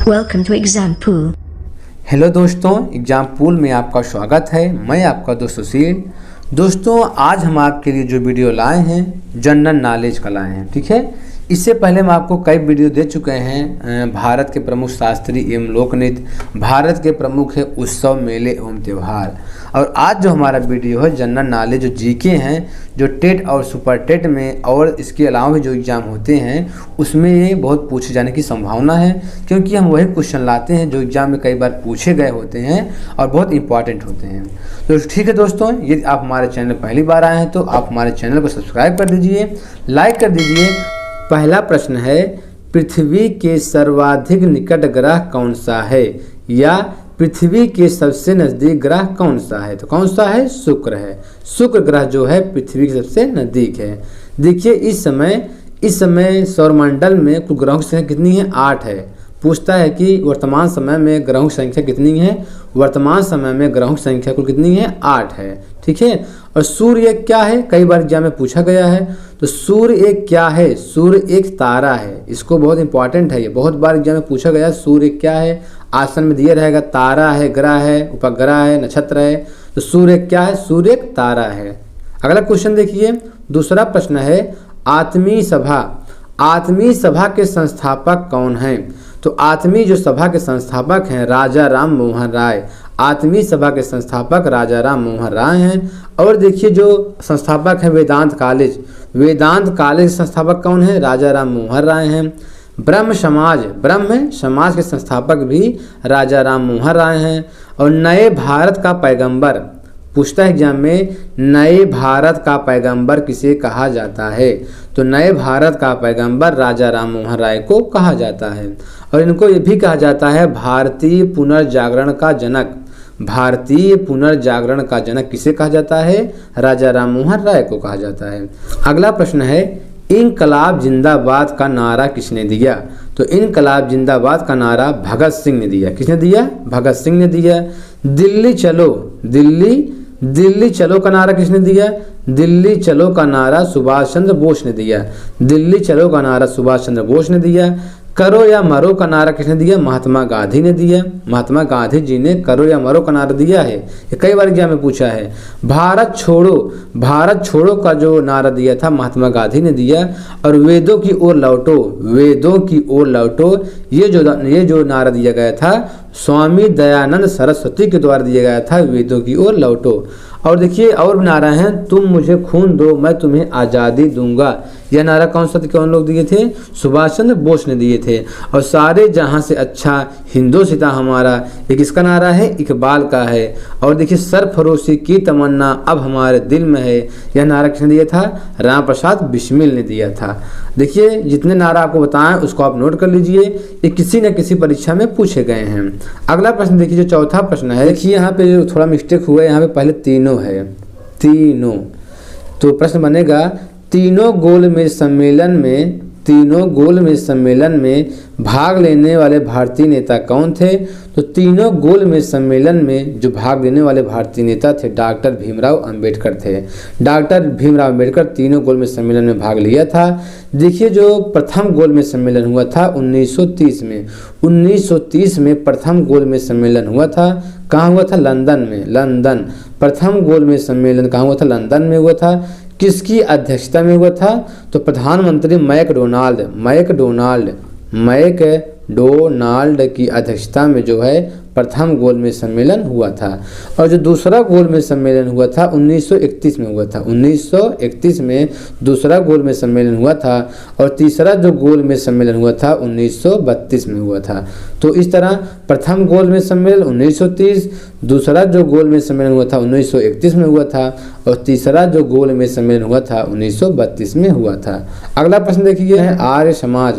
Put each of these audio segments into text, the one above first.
Welcome to Exam Pool. Hello दोस्तों, exam pool में आपका स्वागत है। मैं आपका दोस्त सुशील। दोस्तों, आज हम आपके लिए जो वीडियो लाए हैं जनरल नॉलेज का लाए हैं, ठीक है। इससे पहले हम आपको कई वीडियो दे चुके हैं। भारत के प्रमुख शास्त्रीय एवं लोकनृत्य, भारत के प्रमुख है उत्सव, मेले एवं त्यौहार। और आज जो हमारा वीडियो है जनरल नॉलेज, जो जीके हैं, जो टेट और सुपर टेट में और इसके अलावा भी जो एग्ज़ाम होते हैं उसमें ये बहुत पूछे जाने की संभावना है, क्योंकि हम वही क्वेश्चन लाते हैं जो एग्ज़ाम में कई बार पूछे गए होते हैं और बहुत इंपॉर्टेंट होते हैं। तो ठीक है दोस्तों, यदि आप हमारे चैनल पहली बार आए हैं तो आप हमारे चैनल को सब्सक्राइब कर दीजिए, लाइक कर दीजिए। पहला प्रश्न है, पृथ्वी के सर्वाधिक निकट ग्रह कौन सा है, या पृथ्वी के सबसे नज़दीक ग्रह कौन सा है? तो कौन सा है? शुक्र है। शुक्र ग्रह जो है पृथ्वी के सबसे नज़दीक है। देखिए, इस समय सौरमंडल में कुल ग्रहों की संख्या कितनी है? 8 है। पूछता है कि वर्तमान समय में ग्रहों की संख्या कितनी है? वर्तमान समय में ग्रहों की संख्या कुल कितनी है? 8 है, ठीक है। और सूर्य क्या है? कई बार एग्जाम में पूछा गया है। तो सूर्य एक क्या है? सूर्य एक तारा है। इसको बहुत इंपॉर्टेंट है, ये बहुत बार एग्जाम में पूछा गया। सूर्य क्या है? आसन में दिया रहेगा, तारा है, ग्रह है, उपग्रह है, नक्षत्र है। तो सूर्य क्या है? सूर्य एक तारा है। अगला क्वेश्चन देखिए, दूसरा प्रश्न है, आत्मीय सभा। आत्मीय सभा के संस्थापक कौन हैं? तो आत्मीय जो सभा के संस्थापक हैं राजा राम मोहन राय। आत्मीय सभा के संस्थापक राजा राम मोहन राय हैं। और देखिए, जो संस्थापक हैं वेदांत कॉलेज, वेदांत कॉलेज संस्थापक कौन है? राजा राम मोहन राय हैं। ब्रह्म समाज के संस्थापक भी राजा राम मोहन राय हैं। और नए भारत का पैगंबर, पूछता है एग्जाम में, नए भारत का पैगंबर किसे कहा जाता है? तो नए भारत का पैगंबर राजा राम मोहन राय को कहा जाता है। और इनको ये भी कहा जाता है भारतीय पुनर्जागरण का जनक। भारतीय पुनर्जागरण का जनक किसे कहा जाता है? राजा राम मोहन राय को कहा जाता है। अगला प्रश्न है, इनकलाब जिंदाबाद का नारा किसने दिया? तो इनकलाब जिंदाबाद का नारा भगत सिंह ने दिया। किसने दिया? भगत सिंह ने दिया। दिल्ली चलो का नारा किसने दिया? दिल्ली चलो का नारा सुभाष चंद्र बोस ने दिया। दिल्ली चलो का नारा सुभाष चंद्र बोस ने दिया। करो या मरो का नारा किसने दिया? महात्मा गांधी ने दिया। महात्मा गांधी जी ने करो या मरो का नारा दिया है। ये कई बार एग्जाम में पूछा है। भारत छोड़ो का जो नारा दिया था महात्मा गांधी ने दिया। और वेदों की ओर लौटो ये जो नारा दिया गया था स्वामी दयानंद सरस्वती के द्वारा दिया गया था, वेदों की ओर लौटो। और देखिए, और भी नारा है, तुम मुझे खून दो मैं तुम्हें आज़ादी दूंगा। यह नारा कौन लोग दिए थे? सुभाष चंद्र बोस ने दिए थे। और सारे जहां से अच्छा हिंदोसिता हमारा, ये किसका नारा है? इकबाल का है। और देखिए, सरफरोशी की तमन्ना अब हमारे दिल में है, यह नारा किसने दिया था? राम प्रसाद बिस्मिल ने दिया था। देखिए, जितने नारा आपको बताएं उसको आप नोट कर लीजिए, ये किसी न किसी परीक्षा में पूछे गए हैं। अगला प्रश्न देखिए, जो चौथा प्रश्न है, देखिए यहाँ पे जो थोड़ा मिस्टेक हुआ है, यहाँ पे पहले तीनों है, तीनों। तो प्रश्न बनेगा, तीनों गोलमेज सम्मेलन में भाग लेने वाले भारतीय नेता कौन थे? तो तीनों गोलमेज सम्मेलन में जो भाग लेने वाले भारतीय नेता थे डॉक्टर भीमराव अंबेडकर थे। डॉक्टर भीमराव अंबेडकर तीनों गोलमेज सम्मेलन में भाग लिया था। देखिए, जो प्रथम गोलमेज सम्मेलन हुआ था 1930 में। 1930 में प्रथम गोलमेज सम्मेलन हुआ था। कहाँ हुआ था? लंदन में। लंदन प्रथम गोलमेज सम्मेलन कहाँ हुआ था? लंदन में हुआ था। किसकी अध्यक्षता में हुआ था? तो प्रधानमंत्री मैकडोनाल्ड की अध्यक्षता में जो है प्रथम गोलमेज सम्मेलन हुआ था। और जो दूसरा गोलमेज सम्मेलन हुआ था 1931 में हुआ था। 1931 में दूसरा गोलमेज सम्मेलन हुआ था। और तीसरा जो गोलमेज सम्मेलन हुआ था 1932 में हुआ था। तो इस तरह प्रथम गोलमेज सम्मेलन 1930, दूसरा जो गोलमेज सम्मेलन हुआ था 1931 में हुआ था, और तीसरा जो गोलमेज सम्मेलन हुआ था 1932 में हुआ था। अगला प्रश्न देखिए है, आर्य समाज।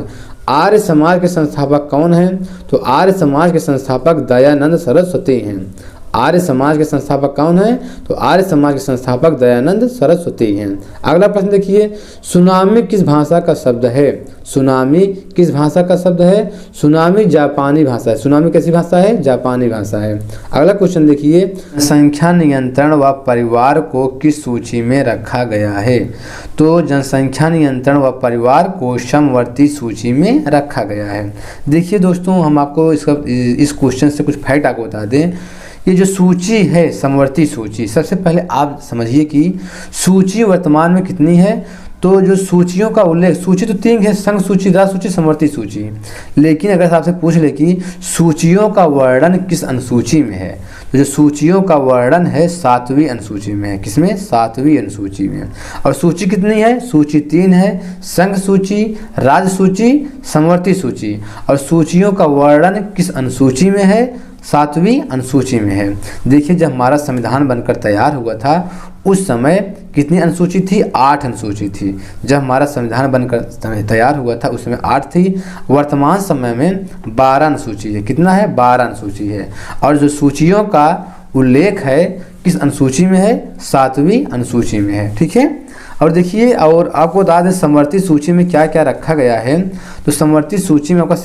आर्य समाज के संस्थापक कौन हैं? तो आर्य समाज के संस्थापक दयानंद सरस्वती हैं। आर्य समाज के संस्थापक कौन है? तो आर्य समाज के संस्थापक दयानंद सरस्वती हैं। अगला प्रश्न देखिए, सुनामी किस भाषा का शब्द है? सुनामी किस भाषा का शब्द है? सुनामी जापानी भाषा है। सुनामी कैसी भाषा है? जापानी भाषा है। अगला क्वेश्चन देखिए, जनसंख्या नियंत्रण व परिवार को किस सूची में रखा गया है? तो जनसंख्या नियंत्रण व परिवार को समवर्ती सूची में रखा गया है। देखिए दोस्तों, हम आपको इस क्वेश्चन से कुछ फैक्ट आपको बता दें। ये जो सूची है, समवर्ती सूची, सबसे पहले आप समझिए कि सूची वर्तमान में कितनी है। तो जो सूचियों का उल्लेख, सूची तो 3 है, संघ सूची, राज्य सूची, समवर्ती सूची। लेकिन अगर आपसे पूछ ले कि सूचियों का वर्णन किस अनुसूची में है, तो जो सूचियों का वर्णन है 7वीं अनुसूची में है। किसमें? 7वीं अनुसूची में। और सूची कितनी है? सूची 3 है, संघ सूची, राज्य सूची, समवर्ती सूची। और सूचियों का वर्णन किस अनुसूची में है? 7वीं अनुसूची में है। देखिए, जब हमारा संविधान बनकर तैयार हुआ था उस समय कितनी अनुसूची थी? 8 अनुसूची थी। जब हमारा संविधान बनकर तैयार हुआ था उस समय 8 थी। वर्तमान समय में 12 अनुसूची है। कितना है? 12 अनुसूची है। और जो सूचियों का उल्लेख है किस अनुसूची में है? 7वीं अनुसूची में है। ठीक है। और देखिए, और आपको बता दें समवर्ती सूची में क्या क्या रखा गया है। तो समवर्ती सूची में आपका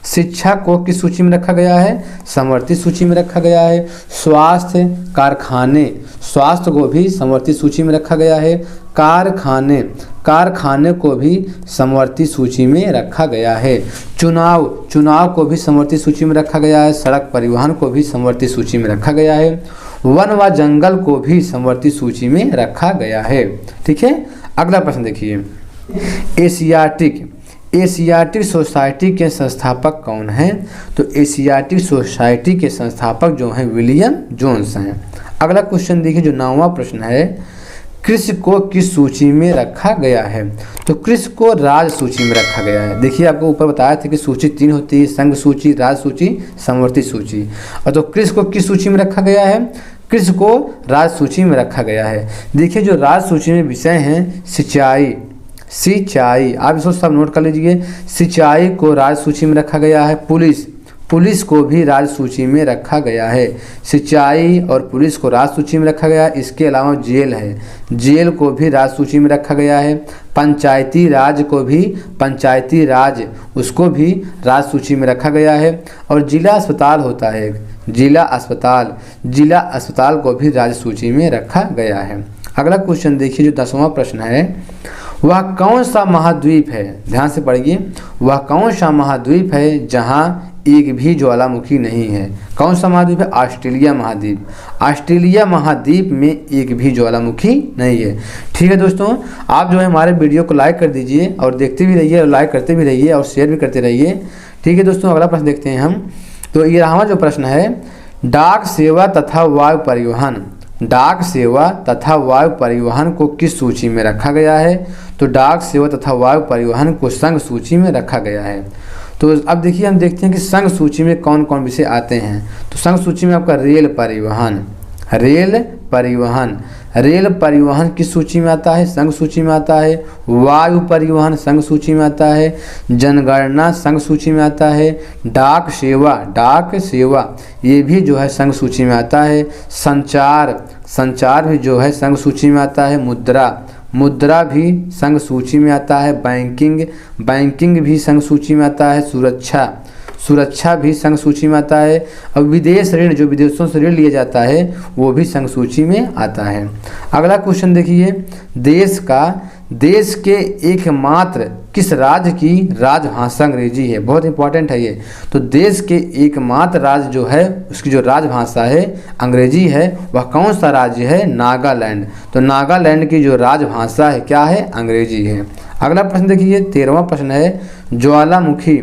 शिक्षा को किस सूची में रखा गया है? समवर्ती सूची में रखा गया है। स्वास्थ्य, कारखाने, स्वास्थ्य को भी समवर्ती सूची में रखा गया है। कारखाने को भी समवर्ती सूची में रखा गया है। चुनाव को भी समवर्ती सूची में रखा गया है। सड़क परिवहन को भी समवर्ती सूची में रखा गया है। वन व जंगल को भी समवर्ती सूची में रखा गया है। ठीक है। अगला प्रश्न देखिए, एशियाटिक सोसाइटी के संस्थापक कौन हैं? तो एशियाटिक सोसाइटी के संस्थापक जो हैं विलियम जोन्स हैं। अगला क्वेश्चन देखिए, जो 9वां प्रश्न है, कृषि को किस सूची में रखा गया है? तो कृषि को राज्य सूची में रखा गया है। देखिए, आपको ऊपर बताया था कि सूची 3 होती है, संघ सूची, राज्य सूची, समवर्ती सूची। और तो कृषि को किस सूची में रखा गया है? कृषि को राज्य सूची में रखा गया है। देखिए, जो राज्य सूची में विषय हैं सिंचाई, आप इसको सब नोट कर लीजिए। सिंचाई को राज्य सूची में रखा गया है। पुलिस को भी राज्य सूची में रखा गया है। सिंचाई और पुलिस को राज्य सूची में रखा गया है। इसके अलावा जेल है, जेल को भी राज्य सूची में रखा गया है। पंचायती राज उसको भी राज्य सूची में रखा गया है। और जिला अस्पताल होता है, जिला अस्पताल को भी राज्य सूची में रखा गया है। अगला क्वेश्चन देखिए, जो 10वां प्रश्न है, वह कौन सा महाद्वीप है? ध्यान से पढ़िए, वह कौन सा महाद्वीप है जहां एक भी ज्वालामुखी नहीं है? कौन सा महाद्वीप है? ऑस्ट्रेलिया महाद्वीप। ऑस्ट्रेलिया महाद्वीप में एक भी ज्वालामुखी नहीं है। ठीक है दोस्तों, आप जो है हमारे वीडियो को लाइक कर दीजिए और देखते भी रहिए और लाइक करते भी रहिए और शेयर भी करते रहिए। ठीक है दोस्तों, अगला प्रश्न देखते हैं हम। तो ये हमारा जो प्रश्न है, डाक सेवा तथा वायु परिवहन को किस सूची में रखा गया है? तो डाक सेवा तथा वायु परिवहन को संघ सूची में रखा गया है। तो अब देखिए, हम देखते हैं कि संघ सूची में कौन कौन विषय आते हैं। तो संघ सूची में आपका रेल परिवहन किस सूची में आता है? संघ सूची में आता है। वायु परिवहन संघ सूची में आता है। जनगणना संघ सूची में आता है। डाक सेवा ये भी जो है संघ सूची में आता है। संचार भी जो है संघ सूची में आता है। मुद्रा भी संघ सूची में आता है। बैंकिंग भी संघ सूची में आता है। सुरक्षा भी संघ सूची में आता है। और विदेश ऋण, जो विदेशों से ऋण लिया जाता है, वो भी संघ सूची में आता है। अगला क्वेश्चन देखिए, देश के एकमात्र किस राज्य की राजभाषा अंग्रेजी है? बहुत इंपॉर्टेंट है ये। तो देश के एकमात्र राज्य जो है उसकी जो राजभाषा है अंग्रेजी है। वह कौन सा राज्य है? नागालैंड। तो नागालैंड की जो राजभाषा है क्या है? अंग्रेजी है। अगला प्रश्न देखिए, 13वां प्रश्न है, ज्वालामुखी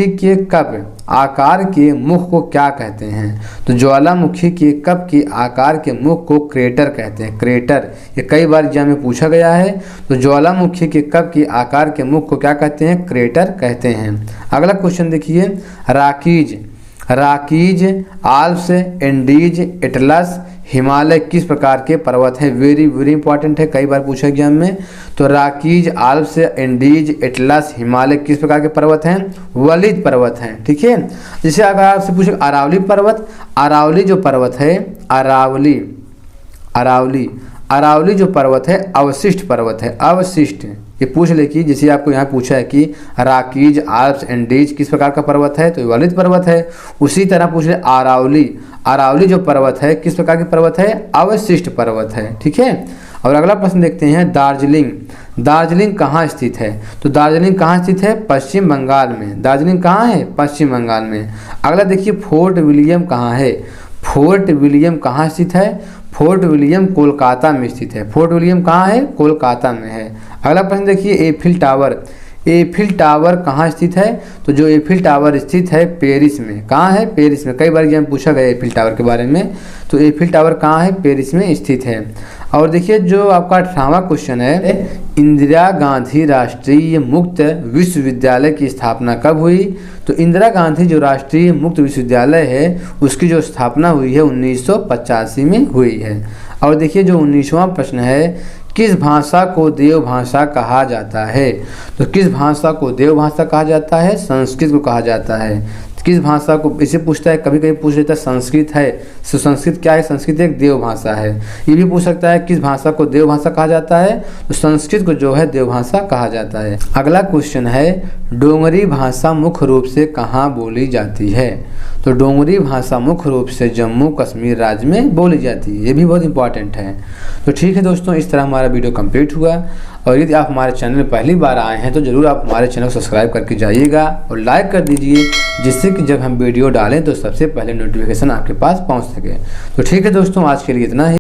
के कप आकार के मुख को क्या कहते हैं? तो ज्वालामुखी के कप के आकार के मुख को क्रेटर कहते हैं। क्रेटर, ये कई बार एग्जाम में पूछा गया है। तो ज्वालामुखी के कप के आकार के मुख को क्या कहते हैं? क्रेटर कहते हैं। अगला क्वेश्चन देखिए, राकीज, आल्प्स, एंडीज, एटलस, हिमालय किस प्रकार के पर्वत हैं? वेरी वेरी इंपॉर्टेंट है, कई बार पूछा एग्जाम में। तो Rockies, Alps, Andes, Atlas, Himalaya किस प्रकार के पर्वत हैं? वलित पर्वत हैं, ठीक है। जैसे अगर आपसे पूछे अरावली पर्वत, अरावली जो पर्वत है, अरावली जो पर्वत है अवशिष्ट पर्वत है, अवशिष्ट। ये पूछ ले कि जैसे आपको यहाँ पूछा है कि रॉकीज, आल्प्स, एंडीज किस प्रकार का पर्वत है, तो ये वलित पर्वत है। उसी तरह पूछ ले अरावली जो पर्वत है किस प्रकार की पर्वत है? अवशिष्ट पर्वत है, ठीक है। और अगला प्रश्न देखते हैं, दार्जिलिंग कहाँ स्थित है? तो दार्जिलिंग कहाँ स्थित है? पश्चिम बंगाल में। दार्जिलिंग कहाँ है? पश्चिम बंगाल में। अगला देखिए, फोर्ट विलियम कहाँ है? फोर्ट विलियम कहाँ स्थित है? फोर्ट विलियम कोलकाता में स्थित है। फोर्ट विलियम कहाँ है? कोलकाता में है। अगला प्रश्न देखिए, एफिल टावर कहाँ स्थित है? तो जो एफिल टावर स्थित है पेरिस में। कहाँ है? पेरिस में। कई बार एग्जाम पूछा गया एफिल टावर के बारे में। तो एफिल टावर कहाँ है? पेरिस में स्थित है। और देखिए जो आपका 18वां क्वेश्चन है, इंदिरा गांधी राष्ट्रीय मुक्त विश्वविद्यालय की स्थापना कब हुई? तो इंदिरा गांधी जो राष्ट्रीय मुक्त विश्वविद्यालय है उसकी जो स्थापना हुई है 1985 में हुई है। और देखिए जो 19वां प्रश्न है, किस भाषा को देवभाषा कहा जाता है? तो किस भाषा को देवभाषा कहा जाता है? संस्कृत को कहा जाता है। किस भाषा को, इसे पूछता है, कभी कभी पूछ लेता है संस्कृत है, तो संस्कृत क्या है? संस्कृत एक देवभाषा है। ये भी पूछ सकता है किस भाषा को देवभाषा कहा जाता है? तो संस्कृत को जो है देवभाषा कहा जाता है। अगला क्वेश्चन है, डोगरी भाषा मुख्य रूप से कहाँ बोली जाती है? तो डोगरी भाषा मुख्य रूप से जम्मू कश्मीर राज्य में बोली जाती है। ये भी बहुत इंपॉर्टेंट है। तो ठीक है दोस्तों, इस तरह हमारा वीडियो कंप्लीट हुआ। और यदि आप हमारे चैनल में पहली बार आए हैं तो ज़रूर आप हमारे चैनल को सब्सक्राइब करके जाइएगा और लाइक कर दीजिए, जिससे कि जब हम वीडियो डालें तो सबसे पहले नोटिफिकेशन आपके पास पहुंच सके। तो ठीक है दोस्तों, आज के लिए इतना ही।